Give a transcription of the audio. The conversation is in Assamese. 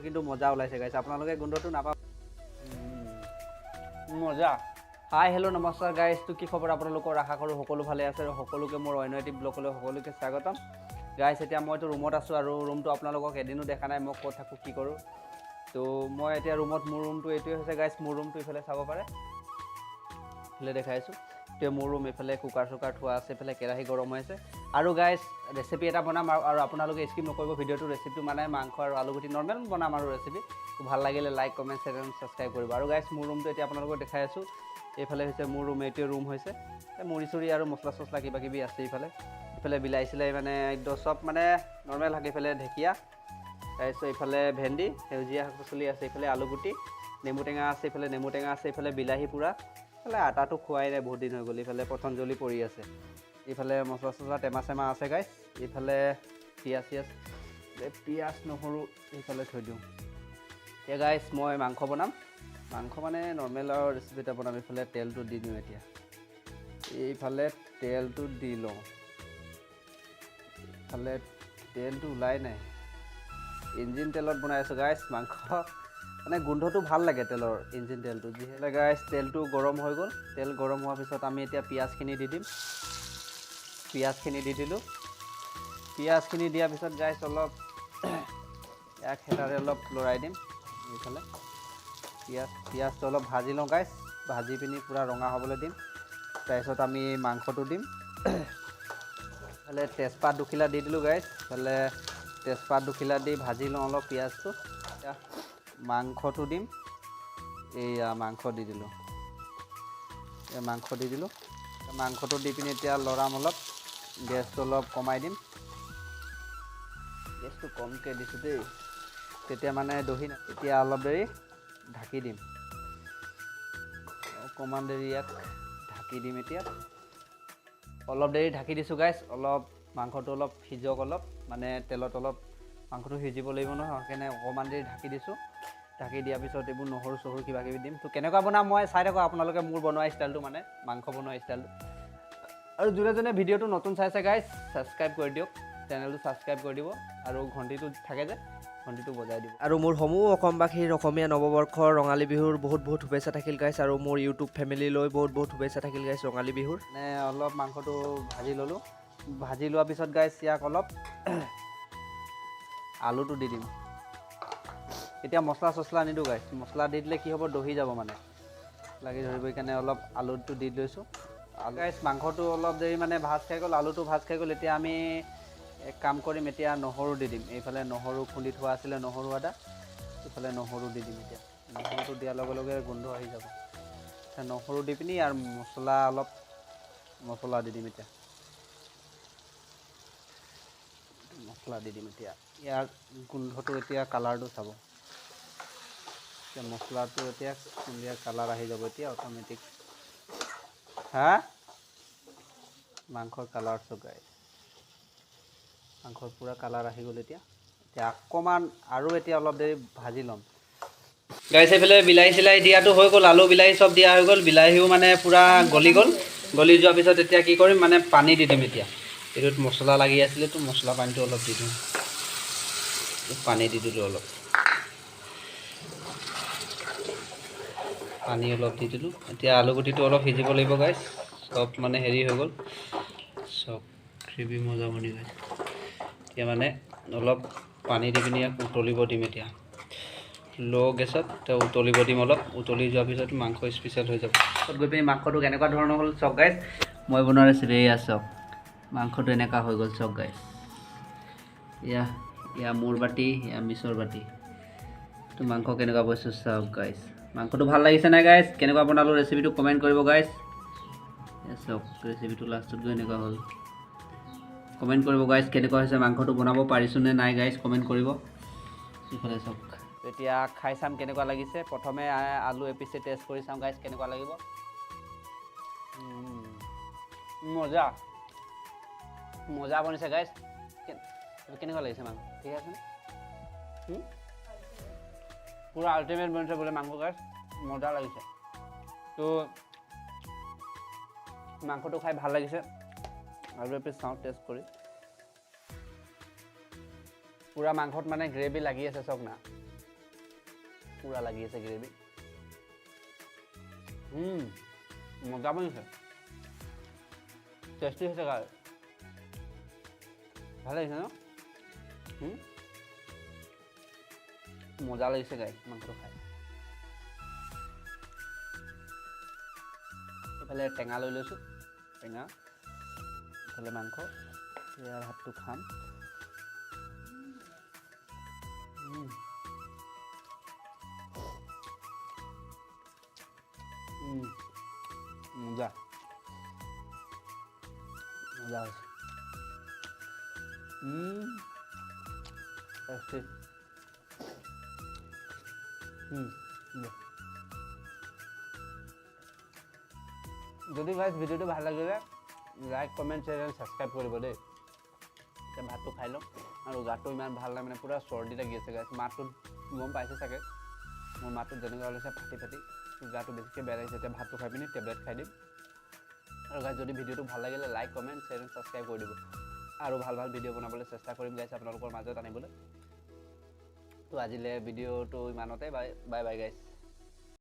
কিন্তু মজা ওলাইছে গাইছ আপোনালোকে গোন্ধটো নাপাব মজা হাই হেল্ল' নমস্কাৰ গাইছ তো কি খবৰ আপোনালোকৰ আশা কৰোঁ সকলো ভালে আছে আৰু সকলোকে মোৰ অন্য এটি ব্লগলৈ সকলোকে স্বাগতম গাইছ এতিয়া মইতো ৰুমত আছোঁ আৰু ৰুমটো আপোনালোকক এদিনো দেখা নাই মই ক'ত থাকোঁ কি কৰোঁ তো মই এতিয়া ৰুমত মোৰ ৰুমটো এইটোৱে হৈছে গাইছ মোৰ ৰুমটো ইফালে চাব পাৰে ইফালে দেখাই আছোঁ এতিয়া মোৰ ৰুম এইফালে কুকাৰ চুকাৰ থোৱা আছে এইফালে কেৰাহী গৰম হৈ আছে আৰু গাইছ ৰেচিপি এটা বনাম আৰু আপোনালোকে স্কিপ নকৰিব ভিডিঅ'টো ৰেচিপিটো মানে মাংস আৰু আলুগুটি নৰ্মেল বনাম আৰু ৰেচিপি ভাল লাগিলে লাইক কমেণ্ট শ্বেয়াৰ আৰু ছাবস্ক্ৰাইব কৰিব আৰু গাইছ মোৰ ৰুমটো এতিয়া আপোনালোকক দেখাই আছোঁ এইফালে হৈছে মোৰ ৰুম এইটোৱে ৰুম হৈছে মুড়ি চুৰি আৰু মছলা চছলা কিবা কিবি আছে ইফালে বিলাহী চিলাই মানে একদম চব মানে নৰ্মেল শাক ইফালে ঢেকীয়া তাৰপিছত ইফালে ভেন্দি সেউজীয়া শাক পাচলি আছে ইফালে আলুগুটি নেমু টেঙা আছে ইফালে বিলাহী পূৰা ইফালে আটাটো খোৱাই নাই বহুত দিন হৈ গ'ল ইফালে পতঞ্জলি পৰি আছে ইফালে মছলা চছলা টেমা চেমা আছে গাইছ ইফালে পিঁয়াজ নহৰু ইফালে থৈ দিওঁ এতিয়া গাইছ মই মাংস বনাম মাংস মানে নৰ্মেল আৰু ৰেচিপি এটা বনাম ইফালে তেলটো দি দিওঁ এতিয়া এইফালে তেলটো দি লওঁ ইফালে তেলটো ওলাই নাই ইঞ্জিন তেলত বনাই আছোঁ গাইছ মাংস মানে গোন্ধটো ভাল লাগে তেলৰ ইঞ্জিন তেলটো যিহেতু গাইছ তেলটো গৰম হৈ গ'ল তেল গৰম হোৱাৰ পিছত আমি এতিয়া পিঁয়াজখিনি দি দিম পিঁয়াজখিনি দি দিলোঁ পিঁয়াজখিনি দিয়াৰ পিছত গাইছ অলপ এক হেতাৰে অলপ লৰাই দিম এইফালে পিঁয়াজটো অলপ ভাজি লওঁ গাইছ ভাজি পিনি পূৰা ৰঙা হ'বলৈ দিম তাৰপিছত আমি মাংসটো দিম ইফালে তেজপাত দুখিলা দি দিলোঁ গাইছ ইফালে তেজপাত দুখিলা দি ভাজি লওঁ অলপ পিঁয়াজটো এতিয়া মাংসটো দিম এইয়া মাংস দি দিলোঁ মাংসটো দি পিনি এতিয়া লৰাম অলপ গেছটো অলপ কমাই দিম গেছটো কমকৈ দিছোঁ দেই তেতিয়া মানে দহি এতিয়া অলপ দেৰি ঢাকি দিম অকণমান দেৰি ইয়াক ঢাকি দিম এতিয়া অলপ দেৰি ঢাকি দিছোঁ গাইছ অলপ মাংসটো অলপ সিজক অলপ মানে তেলত অলপ মাংসটো সিজিব লাগিব নহয় সেইকাৰণে অকণমান দেৰি ঢাকি দিছোঁ ঢাকি দিয়াৰ পিছত এইবোৰ নহৰু চহৰু কিবা কিবি দিম তো কেনেকুৱা বনাম মই চাই থাকোঁ আপোনালোকে মোৰ বনোৱা ষ্টাইলটো মানে মাংস বনোৱা ষ্টাইলটো আৰু যোনে ভিডিঅ'টো নতুন চাইছে গাইছ ছাবস্ক্ৰাইব কৰি দিয়ক চেনেলটো ছাবস্ক্ৰাইব কৰি দিব আৰু ঘণ্টিটো থাকে যে ঘণ্টিটো বজাই দিব আৰু মোৰ সমূহ অসমবাসীৰ অসমীয়া নৱবৰ্ষৰ ৰঙালী বিহুৰ বহুত শুভেচ্ছা থাকিল গাইছ আৰু মোৰ ইউটিউব ফেমিলিলৈ বহুত শুভেচ্ছা থাকিল গাইছ ৰঙালী বিহুৰ মানে অলপ মাংসটো ভাজি ল'লোঁ ভাজি লোৱাৰ পিছত গাইছ ইয়াক অলপ আলুটো দি দিম এতিয়া মছলা চছলা নিদিওঁ গাইছ মছলা দি দিলে কি হ'ব দহি যাব মানে লাগি ধৰিব সেইকাৰণে অলপ আলুটো দি লৈছোঁ গাইছ মাংসটো অলপ দেৰি মানে ভাজ খাই গ'ল আলুটো ভাজ খাই গ'ল এতিয়া আমি এক কাম কৰিম এতিয়া নহৰু দি দিম এইফালে নহৰু খুন্দি থোৱা আছিলে নহৰু আদা এইফালে নহৰু দি দিম এতিয়া নহৰুটো দিয়াৰ লগে লগে গোন্ধ আহি যাব এতিয়া নহৰু দি পিনি আৰু মছলা দি দিম এতিয়া ইয়াৰ গোন্ধটো এতিয়া কালাৰটো চাব এতিয়া মছলাটো এতিয়া ধুনীয়া কালাৰ আহি যাব এতিয়া অট'মেটিক মাংসৰ কালাৰ চগাই মাংসৰ পূৰা কালাৰ আহি গ'ল এতিয়া অকণমান আৰু এতিয়া অলপ দেৰি ভাজি ল'ম গাইছ এইফালে বিলাহী চিলাহী দিয়াটো হৈ গ'ল আলু বিলাহী চব দিয়া হৈ গ'ল বিলাহীও মানে পূৰা গলি যোৱাৰ পিছত এতিয়া কি কৰিম মানে পানী দি দিম এতিয়া এইটোত মছলা লাগি আছিলেতো মছলা পানীটো অলপ দি দিম পানী দি দিলোঁ অলপ পানী অলপ দি দিলোঁ এতিয়া আলুগুটিটো অলপ সিজিব লাগিব গাইছ চব মানে হেৰি হৈ গ'ল চব গ্ৰেভি মজা বনি গৈছে এতিয়া মানে অলপ পানী দি পিনি ইয়াক উতলিব দিম এতিয়া ল' গেছত উতলিব দিম অলপ উতলি যোৱাৰ পিছত মাংস স্পেচিয়েল হৈ যাব তাত গৈ পিনি মাংসটো কেনেকুৱা ধৰণৰ হ'ল চক গাইছ মই বনোৱা ৰেচিপি এয়া চক মাংসটো এনেকুৱা হৈ গ'ল চক গাইছ এয়া মোৰ বাতি এয়া মিছৰ বাতি তো মাংস কেনেকুৱা বস্তু চাওক গাইছ মাংসটো ভাল লাগিছে নাই গাইছ কেনেকুৱা বনালোঁ ৰেচিপিটো কমেণ্ট কৰিব গাইছ চাওক ৰেচিপিটো লাষ্টত গৈ এনেকুৱা হ'ল কমেণ্ট কৰিব গাইছ কেনেকুৱা হৈছে মাংসটো বনাব পাৰিছোঁ নে নাই গাইছ কমেণ্ট কৰিব ইফালে চাওক এতিয়া খাই চাম কেনেকুৱা লাগিছে প্ৰথমে আলু এপিচে টেষ্ট কৰি চাম গাইছ কেনেকুৱা লাগিব মজা বনিছে গাইছ কেনেকুৱা লাগিছে মাংস ঠিক আছেনে পূৰা আল্টিমেট বনিছে বোলে মাংস গাইছ মজা লাগিছে তো মাংসটো খাই ভাল লাগিছে আৰু এপিচ চাওঁ টেষ্ট কৰি পূৰা মাংসত মানে গ্ৰেভি লাগি আছে চাওক না পুৰা লাগি আছে গ্ৰেভি মজা বনিছে টেষ্টি হৈছে গাই ভাল লাগিছে ন মজা লাগিছে গাই মাংসটো খাই এইফালে টেঙা লৈ লৈছোঁ টেঙা এইফালে মাংস এয়া ভাতটো খাম মজা মজা হৈছে টেষ্টি যদি গাইজ ভিডিঅ'টো ভাল লাগিলে like comment share and subscribe কৰিব দেই এতিয়া ভাতটো খাই লওঁ আৰু গাটো ইমান ভাল নাই মানে পূৰা চৰ্দি লাগি আছে গাইজ মাতটো গম পাইছে চাগে মোৰ মাতটো যেনেকুৱা ওলাইছে ফাটি ফাটি গাটো বেছিকৈ বেয়া লাগিছে এতিয়া ভাতটো খাই পিনি টেবলেট খাই দিম আৰু গাইজ যদি ভিডিঅ'টো ভাল লাগিলে like comment share and subscribe কৰি দিব আৰু ভাল ভাল ভিডিঅ' বনাবলৈ চেষ্টা কৰিম গাইজ আপোনালোকৰ মাজত আনিবলৈ তো আজিলৈ ভিডিঅ'টো ইমানতে বাই বাই গাইজ